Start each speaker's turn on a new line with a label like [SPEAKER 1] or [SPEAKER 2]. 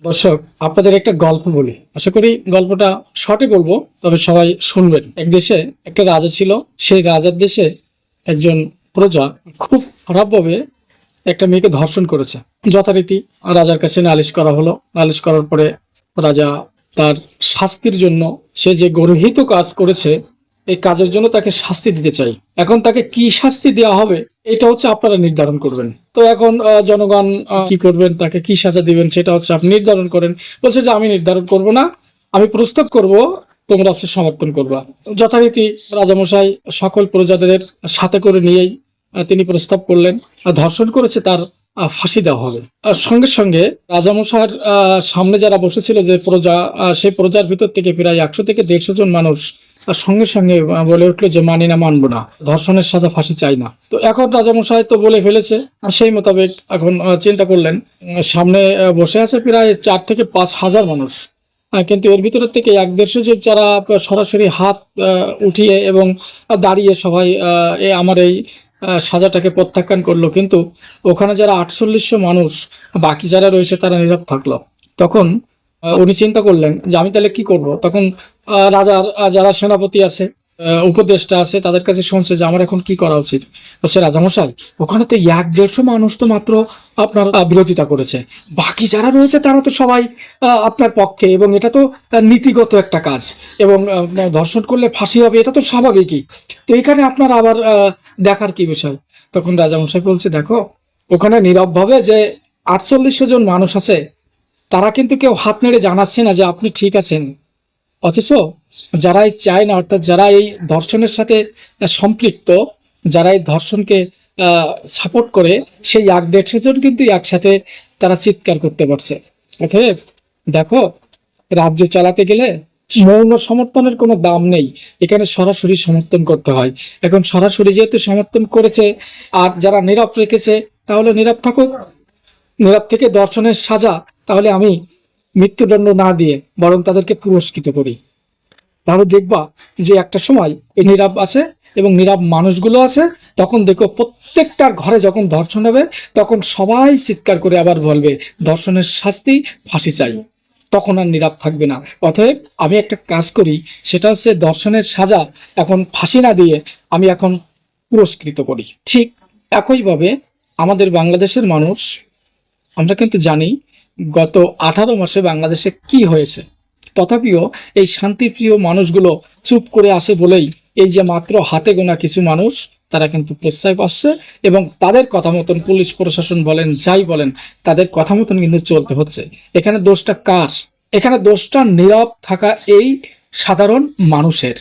[SPEAKER 1] দর্শক, আপনাদের একটা গল্প বলি। আশা করি গল্পটা শর্টে বলবো, তবে সবাই শুনবেন। এক দেশে একটা রাজা ছিল। সেই রাজার দেশে একজন প্রজা খুব খারাপভাবে একটা মেয়েকে ধর্ষণ করেছে। যথারীতি রাজার কাছে নালিশ করা হলো। নালিশ করার পরে রাজা তার শাস্তির জন্য, সে যে গর্হিত কাজ করেছে এই কাজের জন্য তাকে শাস্তি দিতে চাই। এখন তাকে কি শাস্তি দেওয়া হবে এটা হচ্ছে আপনারা নির্ধারণ করবেন। তো এখন জনগণ কি করবেন, তাকে কি সাজা দিবেন সেটা হচ্ছে আপনি নির্ধারণ করেন। বলছে যে আমি নির্ধারণ করব না, আমি প্রস্তাব করব, তোমরা হচ্ছে সমর্থন করবা। যথারীতি রাজামশাই সকল প্রজাদের সাথে করে নিয়েই তিনি প্রস্তাব করলেন, ধর্ষণ করেছে তার ফাঁসি দেওয়া হবে। আর সঙ্গে সঙ্গে রাজামশার সামনে যারা বসেছিল যে প্রজা, সেই প্রজার ভিতর থেকে প্রায় 100 থেকে 150 জন মানুষ সঙ্গে সঙ্গে বলে উঠলো যে মানি না, মানবো না, ধর্ষণের সাজা, ফাঁসি চাই না। তো এখন রাজামশাই তো বলে ফেলেছে, সেই মোতাবেক এখন চিন্তা করলেন, সামনে বসে আছে প্রায় 4 থেকে 5 হাজার মানুষ। কিন্তু এর ভিতর থেকে 1-150 জন যারা সরাসরি হাত উঠিয়ে এবং দাঁড়িয়ে সবাই আমার এই সাজাটাকে প্রত্যাখ্যান করলো। কিন্তু ওখানে যারা 4800 মানুষ, বাকি যারা রয়েছে তারা নীরব থাকলো। তখন উনি চিন্তা করলেন যে আমি তাহলে কি করব। তখন রাজার যারা সেনাপতি আছে, উপদেষ্টা আছে, তাদের কাছে শুনছে যে আমার এখন কি করা উচিত। বলছে রাজামশাই, ওখানে তো 1-150 মানুষ তো মাত্র আপনার বিরোধিতা করেছে, বাকি যারা রয়েছে তারা তো সবাই আপনার পক্ষে, এবং এটা তো নীতিগত একটা কাজ, এবং ধর্ষণ করলে ফাঁসি হবে, এটা তো স্বাভাবিকই। তো এখানে আপনার আবার দেখার কি বিষয়। তখন রাজামশাই বলছে, দেখো, ওখানে নীরবভাবে যে 4800 জন মানুষ আছে, তারা কিন্তু কেউ হাত নেড়ে জানাচ্ছে না যে আপনি ঠিক আছেন। অথচ যারাই চায় না, অর্থাৎ যারা এই ধর্ষণের সাথে সম্পৃক্ত, যারা এই ধর্ষণকে সাপোর্ট করে, সেই 1-150 জন কিন্তু একসাথে তারা চিৎকার করতে পারছে। অতএব দেখো, রাজ্য চালাতে গেলে মৌন সমর্থনের কোনো দাম নেই, এখানে সরাসরি সমর্থন করতে হয়। এখন সরাসরি যেহেতু সমর্থন করেছে, আর যারা নীরব রেখেছে, তাহলে নীরব থাকুক। নীরব থেকে ধর্ষণের সাজা তাহলে আমি মৃত্যুদণ্ড না দিয়ে বরং তাদেরকে পুরস্কৃত করি। তাহলে দেখবা যে একটা সময় এই নীরব আছে এবং নীরব মানুষগুলো আছে, তখন দেখো প্রত্যেকটার ঘরে যখন ধর্ষণ হবে, তখন সবাই চিৎকার করে আবার বলবে ধর্ষণের শাস্তি, ফাঁসি চাই। তখন আর নীরব থাকবে না। অতএব আমি একটা কাজ করি, সেটা হচ্ছে ধর্ষণের সাজা এখন ফাঁসি না দিয়ে আমি এখন পুরস্কৃত করি। ঠিক একইভাবে আমাদের বাংলাদেশের মানুষ, আমরা কিন্তু জানি গত 18 মাসে বাংলাদেশে কি হয়েছে। তথাপিও এই শান্তিপ্রিয় মানুষগুলো চুপ করে আছে বলেই এই যে মাত্র হাতে গোনা কিছু মানুষ, তারা কিন্তু প্রশ্রয় পাচ্ছে, এবং তাদের কথা মতন পুলিশ প্রশাসন বলেন, যাই বলেন, তাদের কথা মতন কিন্তু চলতে হচ্ছে। এখানে দোষটা কার? এখানে দোষটা নীরব থাকা এই সাধারণ মানুষের।